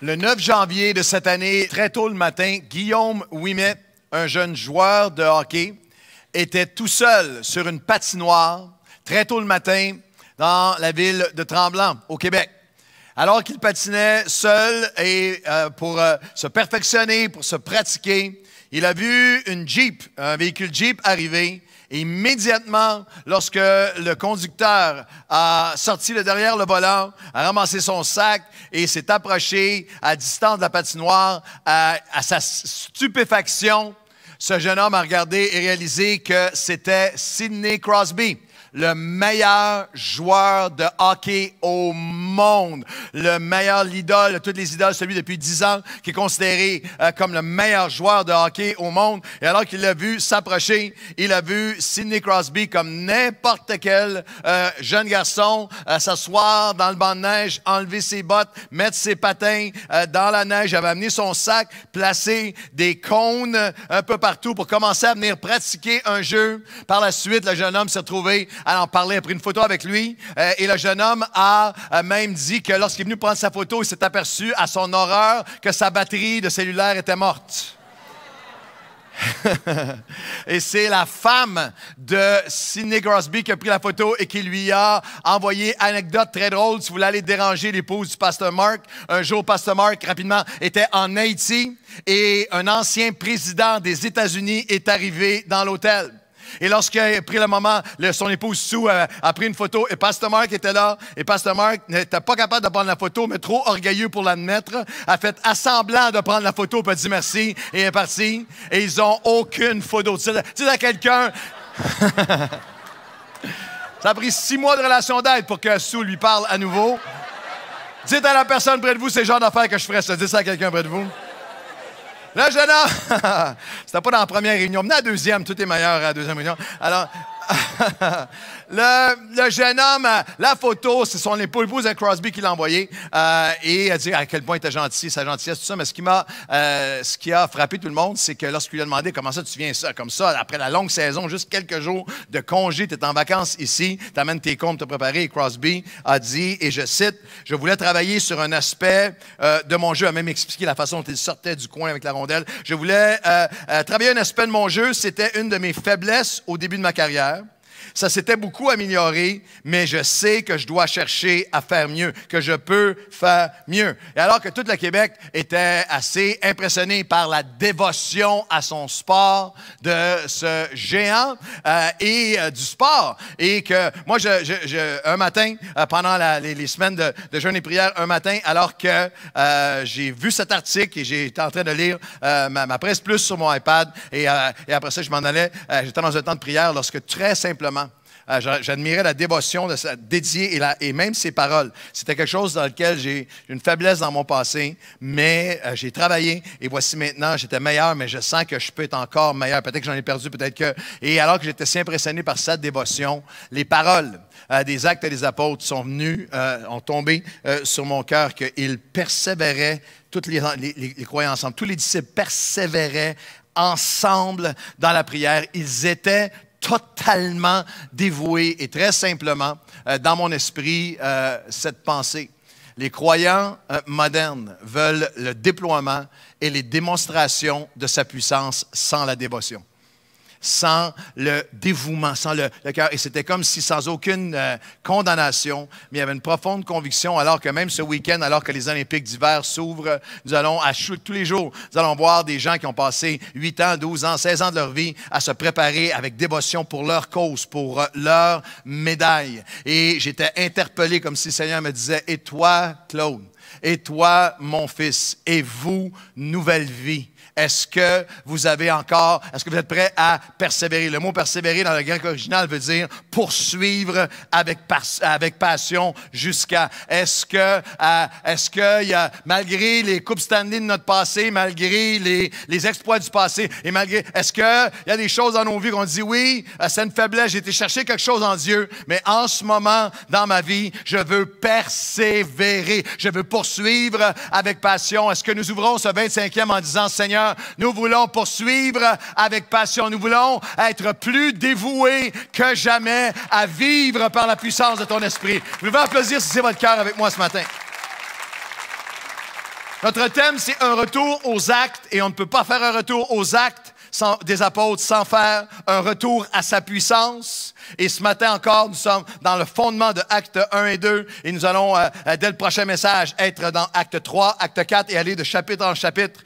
Le 9 janvier de cette année, très tôt le matin, Guillaume Ouimet, un jeune joueur de hockey, était tout seul sur une patinoire, très tôt le matin, dans la ville de Tremblant, au Québec. Alors qu'il patinait seul et pour se perfectionner, pour se pratiquer, il a vu une Jeep, un véhicule Jeep arriver. Et immédiatement, lorsque le conducteur a sorti le derrière le volant, a ramassé son sac et s'est approché à distance de la patinoire, à sa stupéfaction, ce jeune homme a regardé et réalisé que c'était Sidney Crosby, le meilleur joueur de hockey au monde, le meilleur idole de toutes les idoles, celui depuis 10 ans qui est considéré comme le meilleur joueur de hockey au monde. Et alors qu'il l'a vu s'approcher, il a vu Sidney Crosby comme n'importe quel jeune garçon s'asseoir dans le banc de neige, enlever ses bottes, mettre ses patins dans la neige, avait amené son sac, placer des cônes un peu partout pour commencer à venir pratiquer un jeu. Par la suite, le jeune homme s'est retrouvé à en parler, a pris une photo avec lui et le jeune homme a même dit que lorsqu'il est venu prendre sa photo, il s'est aperçu à son horreur que sa batterie de cellulaire était morte. Et c'est la femme de Sidney Crosby qui a pris la photo et qui lui a envoyé anecdote très drôle. Si vous voulez aller déranger l'épouse du pasteur Mark, un jour, pasteur Mark, rapidement, était en Haïti et un ancien président des États-Unis est arrivé dans l'hôtel. Et lorsqu'il a pris le moment, son épouse Sue a pris une photo et Pasteur Mark était là. Et Pasteur Mark n'était pas capable de prendre la photo, mais trop orgueilleux pour l'admettre, a fait assemblant de prendre la photo, puis a dit merci et est parti. Et ils n'ont aucune photo. Tu sais, à quelqu'un... Ça a pris 6 mois de relation d'aide pour que Sue lui parle à nouveau. Dites à la personne près de vous, c'est le genre d'affaire que je ferais ça. Dites ça à quelqu'un près de vous. Le jeune homme, c'était pas dans la première réunion, mais dans la deuxième, tout est meilleur à la deuxième réunion. Alors, le jeune homme, la photo, c'est son épouse de Crosby qui l'a envoyé et a dit à quel point il était gentil, sa gentillesse, tout ça. Mais ce qui a frappé tout le monde, c'est que lorsqu'il lui a demandé comment ça tu viens ça, comme ça, après la longue saison, juste quelques jours de congé, tu es en vacances ici, tu amènes tes comptes, te préparer. Et Crosby a dit, et je cite, « Je voulais travailler sur un aspect de mon jeu », a même expliqué la façon dont il sortait du coin avec la rondelle. « Je voulais travailler un aspect de mon jeu, c'était une de mes faiblesses au début de ma carrière. Ça s'était beaucoup amélioré, mais je sais que je dois chercher à faire mieux, que je peux faire mieux. » Et alors que tout le Québec était assez impressionné par la dévotion à son sport de ce géant et du sport, et que moi, un matin, pendant les semaines de jeûne et prière, un matin, alors que j'ai vu cet article et j'étais en train de lire ma Presse Plus sur mon iPad, et après ça, je m'en allais, j'étais dans un temps de prière lorsque très simplement, j'admirais la dévotion de sa dédiée et même ses paroles. C'était quelque chose dans lequel j'ai une faiblesse dans mon passé, mais j'ai travaillé et voici maintenant, j'étais meilleur, mais je sens que je peux être encore meilleur. Peut-être que j'en ai perdu, peut-être que... Et alors que j'étais si impressionné par cette dévotion, les paroles des Actes des Apôtres sont venues, ont tombé sur mon cœur, qu'ils persévéraient, toutes les croyants ensemble, tous les disciples persévéraient ensemble dans la prière. Ils étaient totalement dévoué et très simplement, dans mon esprit, cette pensée. Les croyants modernes veulent le déploiement et les démonstrations de sa puissance sans la dévotion, sans le dévouement, sans le cœur. Et c'était comme si, sans aucune condamnation, mais il y avait une profonde conviction, alors que même ce week-end, alors que les Olympiques d'hiver s'ouvrent, nous allons, tous les jours, nous allons voir des gens qui ont passé 8 ans, 12 ans, 16 ans de leur vie à se préparer avec dévotion pour leur cause, pour leur médaille. Et j'étais interpellé comme si le Seigneur me disait, « Et toi, Claude, et toi, mon fils, et vous, nouvelle vie. » Est-ce que vous êtes prêt à persévérer? Le mot persévérer dans le grec original veut dire poursuivre avec passion jusqu'à. Est-ce que y a, malgré les Coupes Stanley de notre passé, malgré les exploits du passé, et est-ce qu'il y a des choses dans nos vies qu'on dit oui, c'est une faiblesse, j'ai été chercher quelque chose en Dieu, mais en ce moment, dans ma vie, je veux persévérer, je veux poursuivre avec passion. Est-ce que nous ouvrons ce 25e en disant, Seigneur, nous voulons poursuivre avec passion. Nous voulons être plus dévoués que jamais à vivre par la puissance de ton esprit. Vous pouvez applaudir si c'est votre cœur avec moi ce matin. Notre thème, c'est un retour aux actes, et on ne peut pas faire un retour aux actes des apôtres sans faire un retour à sa puissance. Et ce matin encore, nous sommes dans le fondement de Actes 1 et 2, et nous allons, dès le prochain message, être dans Acte 3, Acte 4, et aller de chapitre en chapitre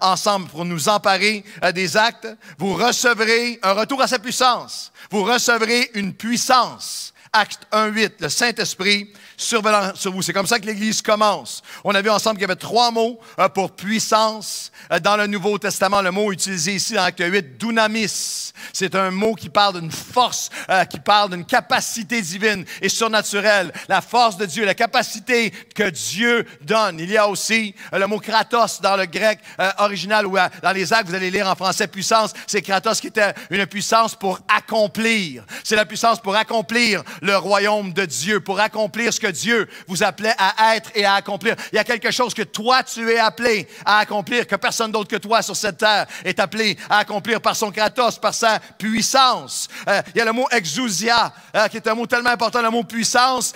ensemble pour nous emparer des actes. Vous recevrez un retour à sa puissance. Vous recevrez une puissance. Acte 1:8, le Saint-Esprit survenant sur vous. C'est comme ça que l'Église commence. On a vu ensemble qu'il y avait 3 mots pour puissance dans le Nouveau Testament. Le mot utilisé ici dans Acte 8, dunamis. C'est un mot qui parle d'une force, qui parle d'une capacité divine et surnaturelle. La force de Dieu, la capacité que Dieu donne. Il y a aussi le mot kratos dans le grec original, ou dans les Actes, vous allez lire en français puissance. C'est kratos qui était une puissance pour accomplir. C'est la puissance pour accomplir le royaume de Dieu, pour accomplir ce que Dieu vous appelait à être et à accomplir. Il y a quelque chose que toi, tu es appelé à accomplir, que personne d'autre que toi sur cette terre est appelé à accomplir par son kratos, par sa puissance. Il y a le mot exousia, qui est un mot tellement important, le mot puissance,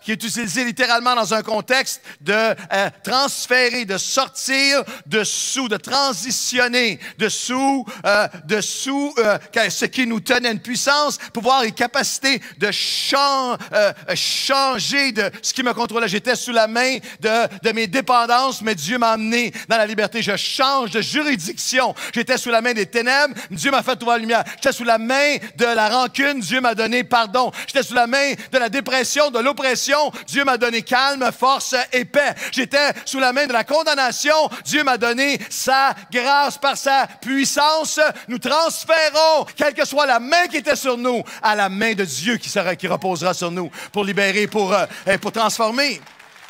qui est utilisé littéralement dans un contexte de transférer, de sortir dessous, de transitionner dessous ce qui nous tenait une puissance, pouvoir et capacité de changer de ce qui me contrôlait. J'étais sous la main de mes dépendances, mais Dieu m'a amené dans la liberté. Je change de juridiction. J'étais sous la main des ténèbres, Dieu m'a fait trouver la lumière. J'étais sous la main de la rancune, Dieu m'a donné pardon. J'étais sous la main de la dépression, de l'oppression, Dieu m'a donné calme, force et paix. J'étais sous la main de la condamnation, Dieu m'a donné sa grâce. Par sa puissance, nous transférons, quelle que soit la main qui était sur nous, à la main de Dieu qui reposera sur nous pour libérer, pour transformer.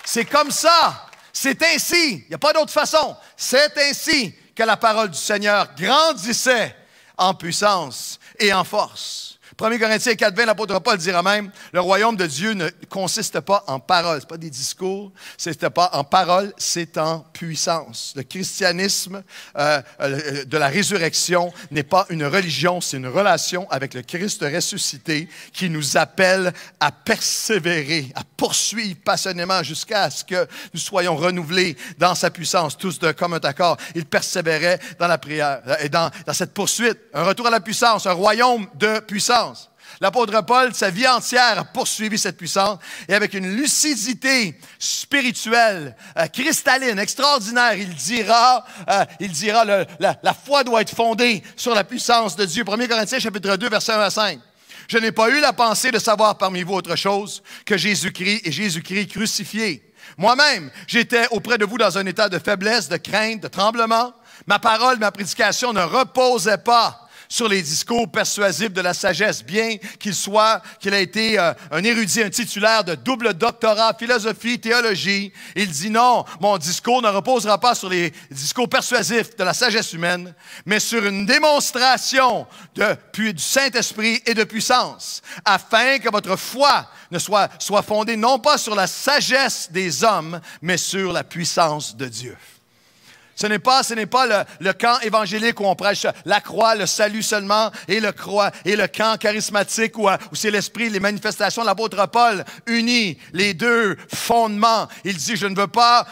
C'est comme ça. C'est ainsi. Il n'y a pas d'autre façon. C'est ainsi que la parole du Seigneur grandissait en puissance et en force. 1 Corinthiens 4:20, l'apôtre Paul dira même, le royaume de Dieu ne consiste pas en paroles. Ce n'est pas des discours, c'est pas en paroles, c'est en puissance. Le christianisme de la résurrection n'est pas une religion, c'est une relation avec le Christ ressuscité qui nous appelle à persévérer, à poursuivre passionnément jusqu'à ce que nous soyons renouvelés dans sa puissance, tous d'un commun accord. Il persévérait dans la prière et dans cette poursuite. Un retour à la puissance, un royaume de puissance. L'apôtre Paul, sa vie entière, a poursuivi cette puissance et avec une lucidité spirituelle, cristalline, extraordinaire, il dira la foi doit être fondée sur la puissance de Dieu. 1 Corinthiens chapitre 2, verset 1 à 5. Je n'ai pas eu la pensée de savoir parmi vous autre chose que Jésus-Christ et Jésus-Christ crucifié. Moi-même, j'étais auprès de vous dans un état de faiblesse, de crainte, de tremblement. Ma parole, ma prédication ne reposait pas sur les discours persuasifs de la sagesse, bien qu'il ait été un érudit, un titulaire de double doctorat, philosophie, théologie. Il dit non, mon discours ne reposera pas sur les discours persuasifs de la sagesse humaine, mais sur une démonstration du Saint-Esprit et de puissance, afin que votre foi soit fondée non pas sur la sagesse des hommes, mais sur la puissance de Dieu. Ce n'est pas le camp évangélique où on prêche la croix, le salut seulement, et le camp charismatique où c'est l'esprit, les manifestations de l'apôtre Paul unit les deux fondements. Il dit, je ne veux pas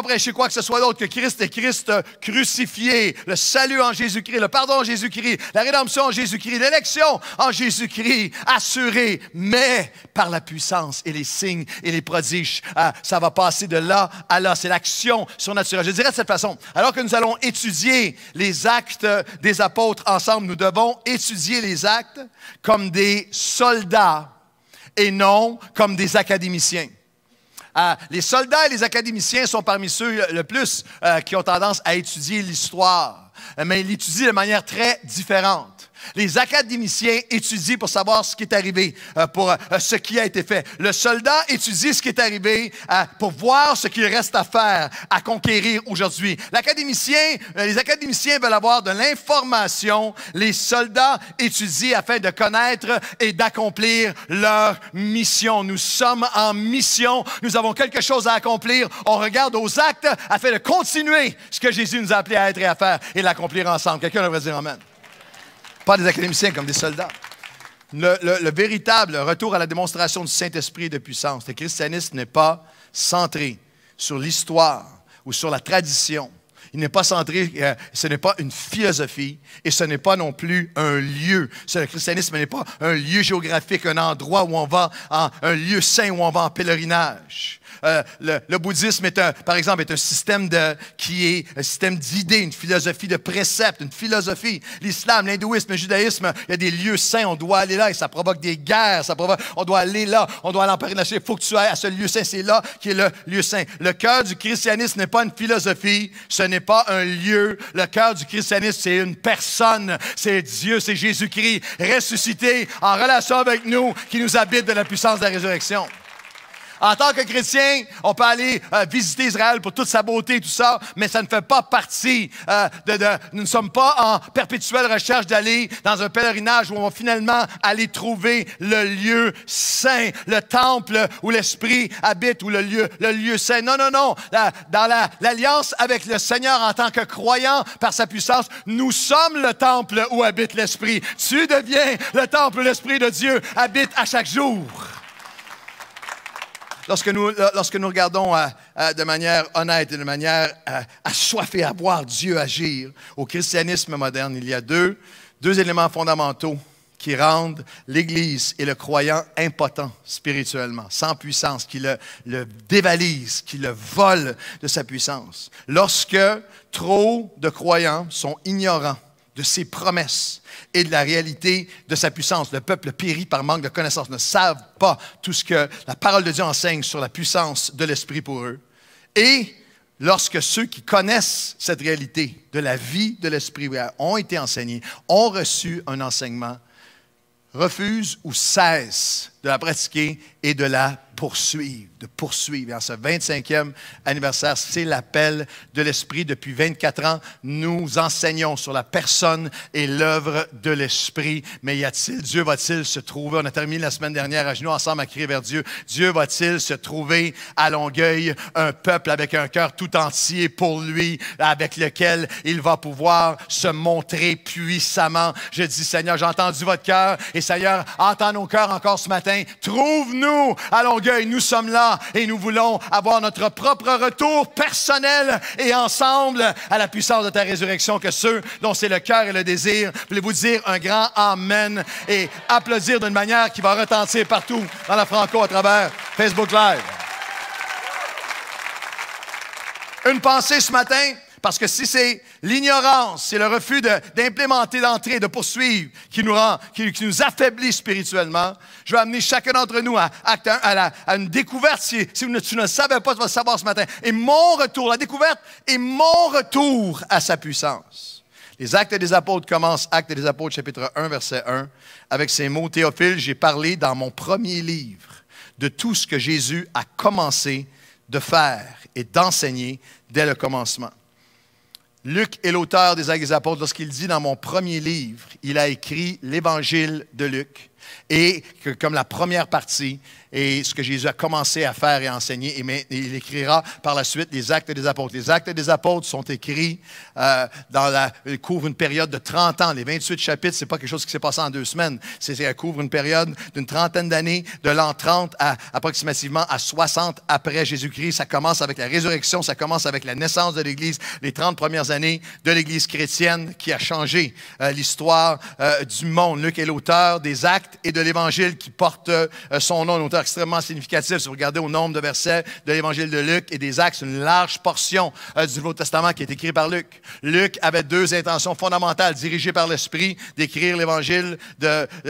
prêcher quoi que ce soit d'autre que Christ et Christ crucifié, le salut en Jésus-Christ, le pardon en Jésus-Christ, la rédemption en Jésus-Christ, l'élection en Jésus-Christ, assurée, mais par la puissance et les signes et les prodiges. Ça va passer de là à là. C'est l'action surnaturelle. Je dirais de cette façon, alors que nous allons étudier les actes des apôtres ensemble, nous devons étudier les actes comme des soldats et non comme des académiciens. Les soldats et les académiciens sont parmi ceux le plus qui ont tendance à étudier l'histoire, mais ils l'étudient de manière très différente. Les académiciens étudient pour savoir ce qui est arrivé, pour ce qui a été fait. Le soldat étudie ce qui est arrivé pour voir ce qu'il reste à faire, à conquérir aujourd'hui. Les académiciens veulent avoir de l'information. Les soldats étudient afin de connaître et d'accomplir leur mission. Nous sommes en mission. Nous avons quelque chose à accomplir. On regarde aux actes afin de continuer ce que Jésus nous a appelés à être et à faire et l'accomplir ensemble. Quelqu'un devrait dire amen. Pas des académiciens comme des soldats. Le véritable retour à la démonstration du Saint-Esprit et de puissance. Le christianisme n'est pas centré sur l'histoire ou sur la tradition. Il n'est pas centré, ce n'est pas une philosophie et ce n'est pas non plus un lieu. Le christianisme n'est pas un lieu géographique, un endroit où on va, un lieu saint où on va en pèlerinage. Le bouddhisme, par exemple, est un système qui est un système d'idées, une philosophie de préceptes, une philosophie. L'islam, l'hindouisme, le judaïsme, il y a des lieux saints, on doit aller là et ça provoque des guerres, on doit aller là, on doit aller en pèlerinage. Il faut que tu ailles à ce lieu saint, c'est là qui est le lieu saint. Le cœur du christianisme n'est pas une philosophie, ce n'est pas un lieu. Le cœur du christianisme, c'est une personne, c'est Dieu, c'est Jésus-Christ, ressuscité en relation avec nous, qui nous habite de la puissance de la résurrection. En tant que chrétien, on peut aller visiter Israël pour toute sa beauté et tout ça, mais ça ne fait pas partie nous ne sommes pas en perpétuelle recherche d'aller dans un pèlerinage où on va finalement aller trouver le lieu saint, le temple où l'Esprit habite, ou le lieu saint. Non, non, non. Dans l'alliance avec le Seigneur en tant que croyant par sa puissance, nous sommes le temple où habite l'Esprit. Tu deviens le temple où l'Esprit de Dieu habite à chaque jour. Lorsque nous regardons de manière honnête et de manière assoiffée à voir Dieu agir au christianisme moderne, il y a deux éléments fondamentaux qui rendent l'Église et le croyant impotent spirituellement, sans puissance, qui le dévalise, qui le vole de sa puissance. Lorsque trop de croyants sont ignorants de ses promesses et de la réalité de sa puissance. Le peuple périt par manque de connaissance, ne savent pas tout ce que la parole de Dieu enseigne sur la puissance de l'Esprit pour eux. Et lorsque ceux qui connaissent cette réalité de la vie de l'Esprit ont été enseignés, ont reçu un enseignement, refusent ou cessent de la pratiquer et de la poursuivre, Et en ce 25e anniversaire, c'est l'appel de l'Esprit. Depuis 24 ans, nous enseignons sur la personne et l'œuvre de l'Esprit. Mais Dieu va-t-il se trouver, on a terminé la semaine dernière à genoux ensemble à crier vers Dieu, Dieu va-t-il se trouver à Longueuil un peuple avec un cœur tout entier pour lui, avec lequel il va pouvoir se montrer puissamment. Je dis, Seigneur, j'ai entendu votre cœur et Seigneur, entends nos cœurs encore ce matin. Trouve-nous à Longueuil, nous sommes là et nous voulons avoir notre propre retour personnel et ensemble à la puissance de ta résurrection, que ceux dont c'est le cœur et le désir, voulez-vous dire un grand Amen et applaudir d'une manière qui va retentir partout dans la Franco à travers Facebook Live. Une pensée ce matin, parce que si c'est l'ignorance, c'est le refus d'implémenter, d'entrer, de poursuivre qui nous affaiblit spirituellement, je vais amener chacun d'entre nous à une découverte. Si tu ne le savais pas, tu vas le savoir ce matin. Et mon retour, la découverte est mon retour à sa puissance. Les Actes des Apôtres commencent, Actes des Apôtres, chapitre 1, verset 1, avec ces mots. Théophile, j'ai parlé dans mon premier livre de tout ce que Jésus a commencé de faire et d'enseigner dès le commencement. Luc est l'auteur des Actes des Apôtres. Lorsqu'il dit dans mon premier livre, il a écrit l'Évangile de Luc. Et que, comme la première partie, et ce que Jésus a commencé à faire et à enseigner, et il écrira par la suite les Actes des Apôtres. Les Actes des Apôtres sont écrits ils couvrent une période de 30 ans. Les 28 chapitres, ce n'est pas quelque chose qui s'est passé en 2 semaines. Ça couvre une période d'une trentaine d'années, de l'an 30 à approximativement à 60 après Jésus-Christ. Ça commence avec la résurrection, ça commence avec la naissance de l'Église, les 30 premières années de l'Église chrétienne qui a changé l'histoire du monde. Luc est l'auteur des Actes et de l'Évangile qui porte son nom, un auteur extrêmement significatif. Si vous regardez au nombre de versets de l'Évangile de Luc et des Actes, c'est une large portion du Nouveau Testament qui est écrit par Luc. Luc avait 2 intentions fondamentales, dirigées par l'Esprit, d'écrire l'Évangile,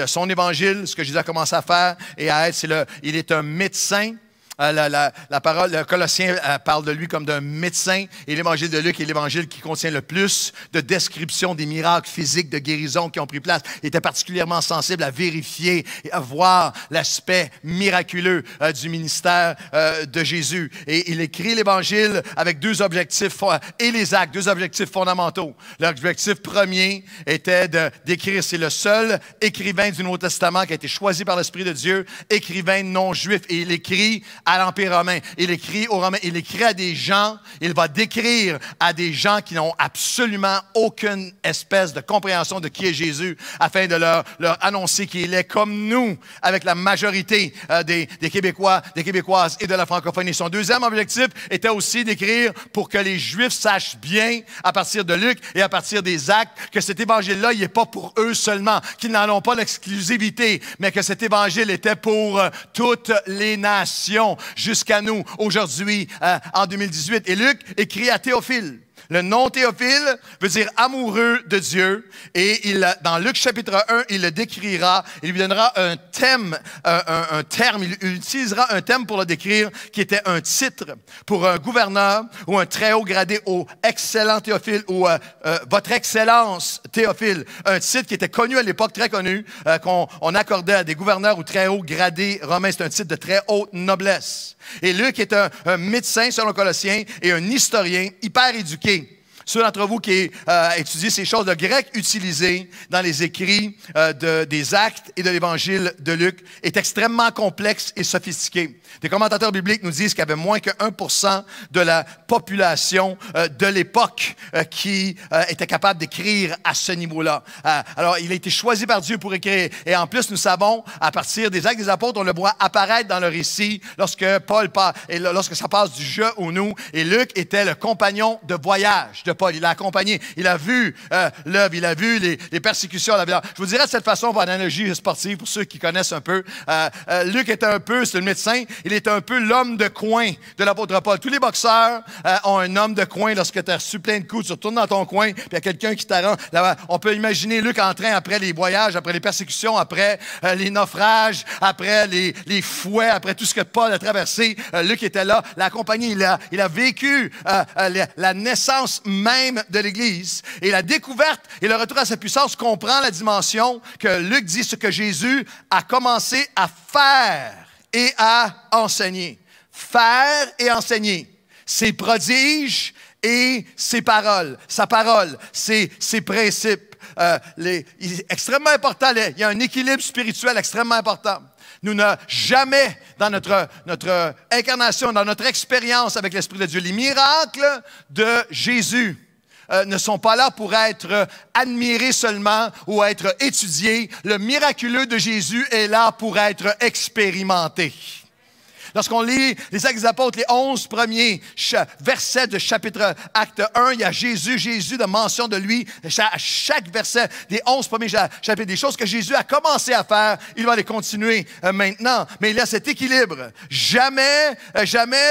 son Évangile, ce que Jésus a commencé à faire et à être, il est un médecin. La parole, le Colossien parle de lui comme d'un médecin, et l'Évangile de Luc est l'Évangile qui contient le plus de descriptions des miracles physiques de guérison qui ont pris place. Il était particulièrement sensible à vérifier et à voir l'aspect miraculeux du ministère de Jésus. Et il écrit l'Évangile avec 2 objectifs, et les Actes, 2 objectifs fondamentaux. L'objectif premier était d'écrire, c'est le seul écrivain du Nouveau Testament qui a été choisi par l'Esprit de Dieu, écrivain non juif, et il écrit à l'Empire romain. Il écrit aux Romains, il écrit à des gens, il va décrire à des gens qui n'ont absolument aucune espèce de compréhension de qui est Jésus, afin de leur annoncer qu'il est comme nous, avec la majorité des Québécois, des Québécoises et de la francophonie. Son deuxième objectif était aussi d'écrire pour que les Juifs sachent bien, à partir de Luc et à partir des Actes, que cet évangile-là, il n'est pas pour eux seulement, qu'ils n'en ont pas l'exclusivité, mais que cet évangile était pour toutes les nations, jusqu'à nous, aujourd'hui, en 2018. Et Luc écrit à Théophile. Le nom Théophile veut dire amoureux de Dieu. Et dans Luc chapitre 1, il le décrira. Il lui donnera un thème, un terme. Il utilisera un thème pour le décrire qui était un titre pour un gouverneur ou un très haut gradé au excellent Théophile ou votre excellence Théophile. Un titre qui était connu à l'époque, très connu, qu'on accordait à des gouverneurs ou très haut gradés romains. C'est un titre de très haute noblesse. Et Luc est un médecin, selon Colossiens, et un historien hyper éduqué. Ceux d'entre vous qui étudient ces choses, le grec utilisé dans les écrits des Actes et de l'Évangile de Luc est extrêmement complexe et sophistiqué. Des commentateurs bibliques nous disent qu'il y avait moins que 1% de la population de l'époque qui était capable d'écrire à ce niveau-là. Alors, il a été choisi par Dieu pour écrire. Et en plus, nous savons, à partir des Actes des Apôtres, on le voit apparaître dans le récit lorsque lorsque ça passe du je au nous. Et Luc était le compagnon de voyage de Paul. Il l'a accompagné. Il a vu l'œuvre, il a vu les persécutions. Je vous dirais de cette façon, par analogie sportive, pour ceux qui connaissent un peu, Luc était un peu, c'est le médecin, il est un peu l'homme de coin de l'apôtre Paul. Tous les boxeurs ont un homme de coin. Lorsque tu as reçu plein de coups, tu retournes dans ton coin, puis il y a quelqu'un qui t'arrange. On peut imaginer Luc en train, après les voyages, après les persécutions, après les naufrages, après les fouets, après tout ce que Paul a traversé. Luc était là, l'a accompagné. Il a vécu la naissance même de l'Église. Et la découverte et le retour à sa puissance comprend la dimension que Luc dit ce que Jésus a commencé à faire et à enseigner. Faire et enseigner. Ses prodiges et ses paroles. Sa parole, ses principes. Extrêmement important. Il y a un équilibre spirituel extrêmement important. Nous n'avons jamais, dans notre incarnation, dans notre expérience avec l'Esprit de Dieu, les miracles de Jésus ne sont pas là pour être admirés seulement ou être étudiés. Le miraculeux de Jésus est là pour être expérimenté. Lorsqu'on lit les Actes des Apôtres, les 11 premiers versets de chapitre Acte 1, il y a Jésus de mention de lui. À chaque verset des 11 premiers chapitres, des choses que Jésus a commencé à faire, il va les continuer maintenant. Mais il y a cet équilibre. Jamais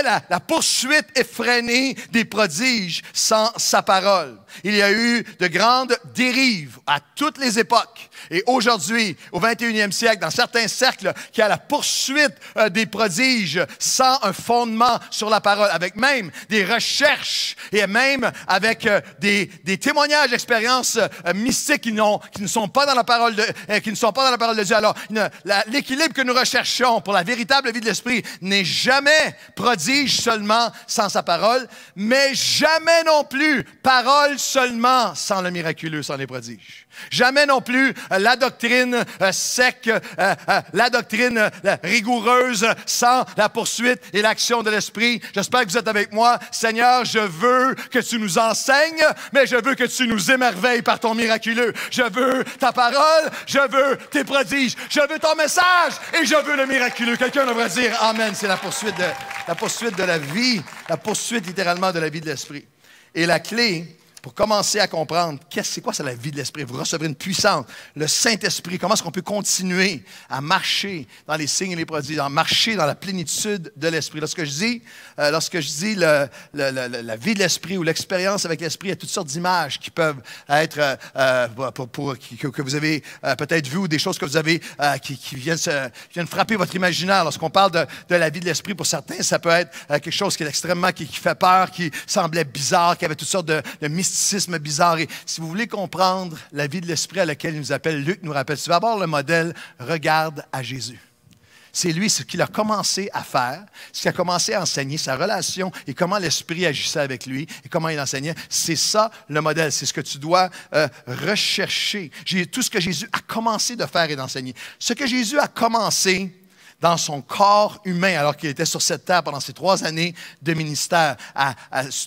la poursuite effrénée des prodiges sans sa parole. Il y a eu de grandes dérives à toutes les époques. Et aujourd'hui, au 21e siècle, dans certains cercles, qu'il y a la poursuite des prodiges sans un fondement sur la parole, avec même des recherches et même avec des témoignages d'expériences mystiques qui ne sont pas dans la parole de Dieu. Alors, l'équilibre que nous recherchons pour la véritable vie de l'Esprit n'est jamais prodige seulement sans sa parole, mais jamais non plus parole seulement sans le miraculeux, sans les prodiges. Jamais non plus la doctrine sec, la doctrine rigoureuse sans la poursuite et l'action de l'Esprit. J'espère que vous êtes avec moi. Seigneur, je veux que tu nous enseignes, mais je veux que tu nous émerveilles par ton miraculeux. Je veux ta parole, je veux tes prodiges, je veux ton message et je veux le miraculeux. Quelqu'un devrait dire Amen. C'est la poursuite de la vie, la poursuite littéralement de la vie de l'Esprit. Et la clé, pour commencer à comprendre c'est quoi la vie de l'Esprit, vous recevrez une puissance, le Saint-Esprit, comment est-ce qu'on peut continuer à marcher dans les signes et les prodiges, à marcher dans la plénitude de l'Esprit. Lorsque je dis la vie de l'Esprit ou l'expérience avec l'Esprit, il y a toutes sortes d'images qui peuvent être, que vous avez peut-être vues ou des choses que vous avez qui viennent frapper votre imaginaire. Lorsqu'on parle de la vie de l'Esprit, pour certains, ça peut être quelque chose qui est extrêmement, qui fait peur, qui semblait bizarre, qui avait toutes sortes de mysticisme bizarre. Et si vous voulez comprendre la vie de l'Esprit à laquelle il nous appelle, Luc nous rappelle, tu vas avoir le modèle, regarde à Jésus. C'est lui ce qu'il a commencé à faire, ce qu'il a commencé à enseigner, sa relation et comment l'Esprit agissait avec lui et comment il enseignait. C'est ça le modèle, c'est ce que tu dois rechercher. Tout ce que Jésus a commencé de faire et d'enseigner. Ce que Jésus a commencé dans son corps humain, alors qu'il était sur cette terre pendant ces 3 années de ministère, à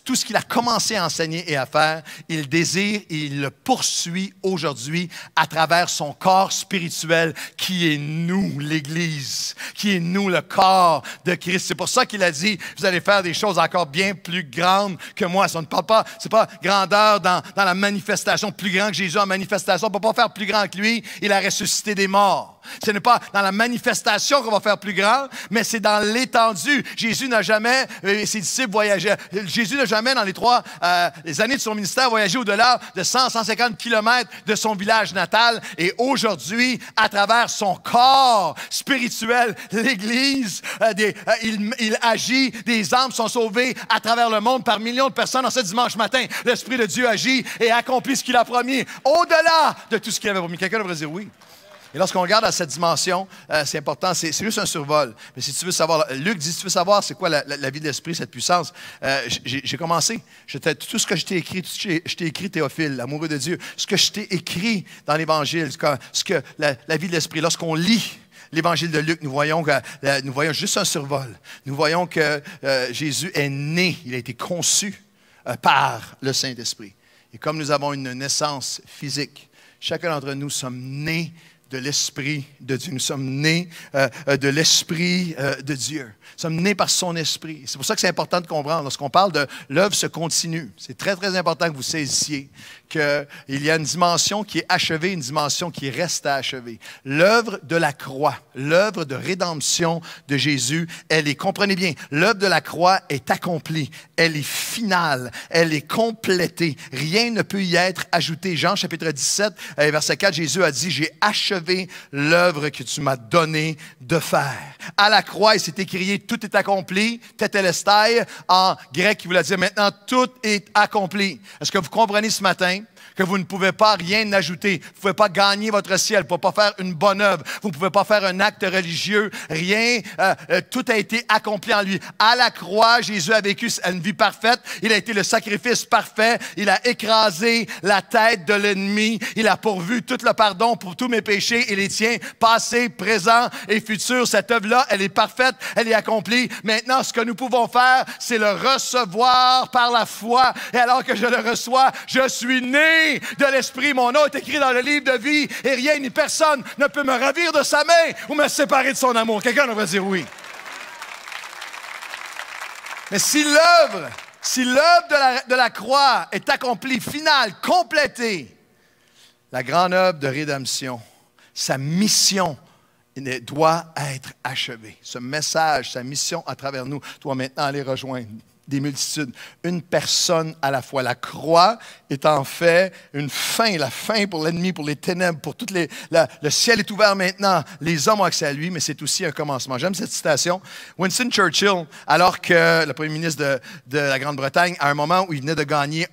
tout ce qu'il a commencé à enseigner et à faire, il désire et il le poursuit aujourd'hui à travers son corps spirituel qui est nous, l'Église, qui est nous, le corps de Christ. C'est pour ça qu'il a dit, vous allez faire des choses encore bien plus grandes que moi. Si on ne parle pas, c'est pas grandeur dans la manifestation, plus grand que Jésus en manifestation. On ne peut pas faire plus grand que lui. Il a ressuscité des morts. Ce n'est pas dans la manifestation qu'on va faire plus grand, mais c'est dans l'étendue. Jésus n'a jamais, ses disciples voyageaient, Jésus n'a jamais, dans les années de son ministère, voyagé au-delà de 150 kilomètres de son village natal. Et aujourd'hui, à travers son corps spirituel, l'Église, il agit, des âmes sont sauvées à travers le monde par millions de personnes. En ce dimanche matin, l'Esprit de Dieu agit et accomplit ce qu'il a promis, au-delà de tout ce qu'il avait promis. Quelqu'un devrait dire oui. Et lorsqu'on regarde à cette dimension, c'est important, c'est juste un survol. Mais si tu veux savoir, Luc dit, si tu veux savoir c'est quoi la vie de l'Esprit, cette puissance, j'ai commencé. Tout ce que je t'ai écrit, Théophile, l'amoureux de Dieu, ce que je t'ai écrit dans l'Évangile, la vie de l'Esprit, lorsqu'on lit l'Évangile de Luc, nous voyons juste un survol. Nous voyons que Jésus est né, il a été conçu par le Saint-Esprit. Et comme nous avons une naissance physique, chacun d'entre nous sommes nés de l'Esprit de Dieu. Nous sommes nés de l'Esprit de Dieu. Nous sommes nés par son Esprit. C'est pour ça que c'est important de comprendre. Lorsqu'on parle de l'œuvre se continue, c'est très, très important que vous saisissiez qu'il y a une dimension qui est achevée, une dimension qui reste à achever. L'œuvre de la croix, l'œuvre de rédemption de Jésus, elle est, comprenez bien, l'œuvre de la croix est accomplie, elle est finale, elle est complétée. Rien ne peut y être ajouté. Jean chapitre 17, verset 4, Jésus a dit, « J'ai achevé l'œuvre que tu m'as donné de faire. » À la croix, il s'est écrit, tout est accompli, tetelestai, en grec qui voulait dire maintenant, tout est accompli. Est-ce que vous comprenez ce matin que vous ne pouvez pas rien ajouter? Vous ne pouvez pas gagner votre ciel, vous ne pouvez pas faire une bonne œuvre, vous ne pouvez pas faire un acte religieux, rien, tout a été accompli en lui. À la croix, Jésus a vécu une vie parfaite, il a été le sacrifice parfait, il a écrasé la tête de l'ennemi, il a pourvu tout le pardon pour tous mes péchés et les tiens, passés, présents et futurs. Cette œuvre-là, elle est parfaite, elle est accomplie. Maintenant, ce que nous pouvons faire, c'est le recevoir par la foi. Et alors que je le reçois, je suis né de l'Esprit. Mon nom est écrit dans le livre de vie et rien ni personne ne peut me ravir de sa main ou me séparer de son amour. Quelqu'un devrait dire oui. Mais si l'œuvre de la croix est accomplie, finale, complétée, la grande œuvre de rédemption, sa mission doit être achevée. Ce message, sa mission à travers nous doit maintenant aller rejoindre des multitudes, une personne à la fois. La croix est en fait une fin, la fin pour l'ennemi, pour les ténèbres, pour toutes le ciel est ouvert maintenant. Les hommes ont accès à lui, mais c'est aussi un commencement. J'aime cette citation. Winston Churchill, alors que le premier ministre de la Grande-Bretagne, à un moment où il venait de gagner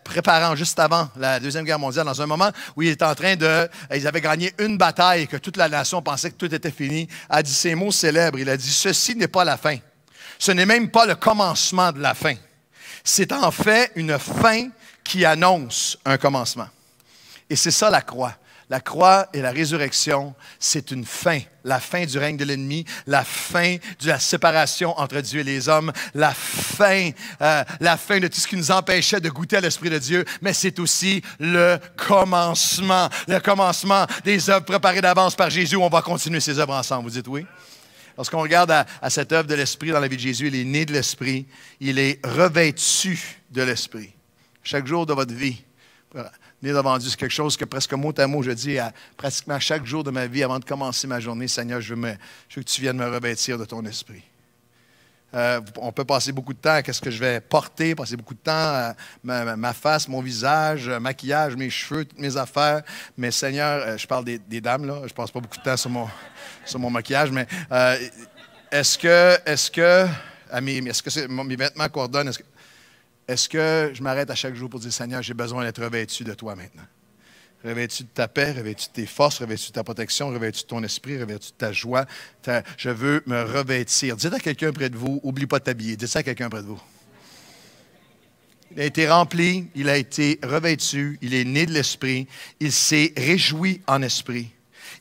préparant juste avant la Deuxième Guerre mondiale, dans un moment où il était en train ils avaient gagné une bataille et que toute la nation pensait que tout était fini, a dit ces mots célèbres. Il a dit, ceci n'est pas la fin. Ce n'est même pas le commencement de la fin. C'est en fait une fin qui annonce un commencement. Et c'est ça la croix. La croix et la résurrection, c'est une fin. La fin du règne de l'ennemi, la fin de la séparation entre Dieu et les hommes, la fin de tout ce qui nous empêchait de goûter à l'Esprit de Dieu, mais c'est aussi le commencement des œuvres préparées d'avance par Jésus où on va continuer ces œuvres ensemble. Vous dites oui? Lorsqu'on regarde à cette œuvre de l'Esprit dans la vie de Jésus, il est né de l'Esprit, il est revêtu de l'Esprit. Chaque jour de votre vie, né devant Dieu, c'est quelque chose que presque mot à mot, je dis pratiquement chaque jour de ma vie avant de commencer ma journée, Seigneur, je veux que tu viennes me revêtir de ton Esprit. On peut passer beaucoup de temps à ce que je vais porter, passer beaucoup de temps à ma face, mon visage, maquillage, mes cheveux, toutes mes affaires. Mais Seigneur, je parle des dames, là, je ne passe pas beaucoup de temps sur mon maquillage, mais est-ce que mes vêtements coordonnent? Est-ce que je m'arrête à chaque jour pour dire, Seigneur, j'ai besoin d'être revêtu de toi maintenant? Revêtu de ta paix, revêtu de tes forces, revêtu de ta protection, revêtu de ton esprit, revêtu de ta joie. Je veux me revêtir. Dites à quelqu'un près de vous, oublie pas de t'habiller. Dites ça à quelqu'un près de vous. Il a été rempli, il a été revêtu, il est né de l'esprit, il s'est réjoui en esprit.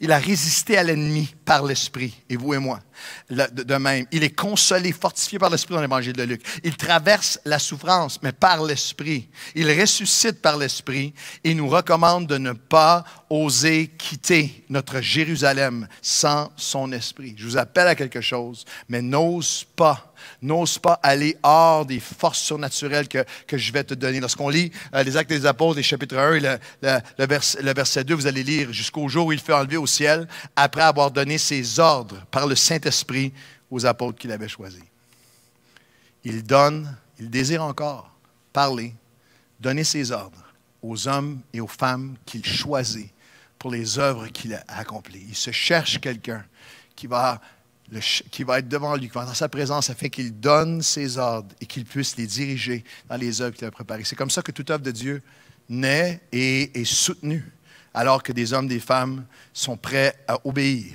Il a résisté à l'ennemi par l'Esprit, et vous et moi, de même. Il est consolé, fortifié par l'Esprit dans l'Évangile de Luc. Il traverse la souffrance, mais par l'Esprit. Il ressuscite par l'Esprit et nous recommande de ne pas oser quitter notre Jérusalem sans son Esprit. Je vous appelle à quelque chose, mais n'ose pas aller hors des forces surnaturelles que je vais te donner. Lorsqu'on lit les Actes des Apôtres, les chapitres 1 et le verset 2, vous allez lire jusqu'au jour où il fait enlever au ciel, après avoir donné ses ordres par le Saint-Esprit aux apôtres qu'il avait choisis. Il désire encore parler, donner ses ordres aux hommes et aux femmes qu'il choisit pour les œuvres qu'il a accomplies. Il se cherche quelqu'un qui va être devant lui, qui va être dans sa présence afin qu'il donne ses ordres et qu'il puisse les diriger dans les œuvres qu'il a préparées. C'est comme ça que toute œuvre de Dieu naît et est soutenue, alors que des hommes, des femmes sont prêts à obéir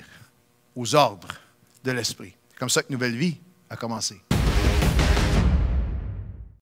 aux ordres de l'Esprit. C'est comme ça que Nouvelle Vie a commencé.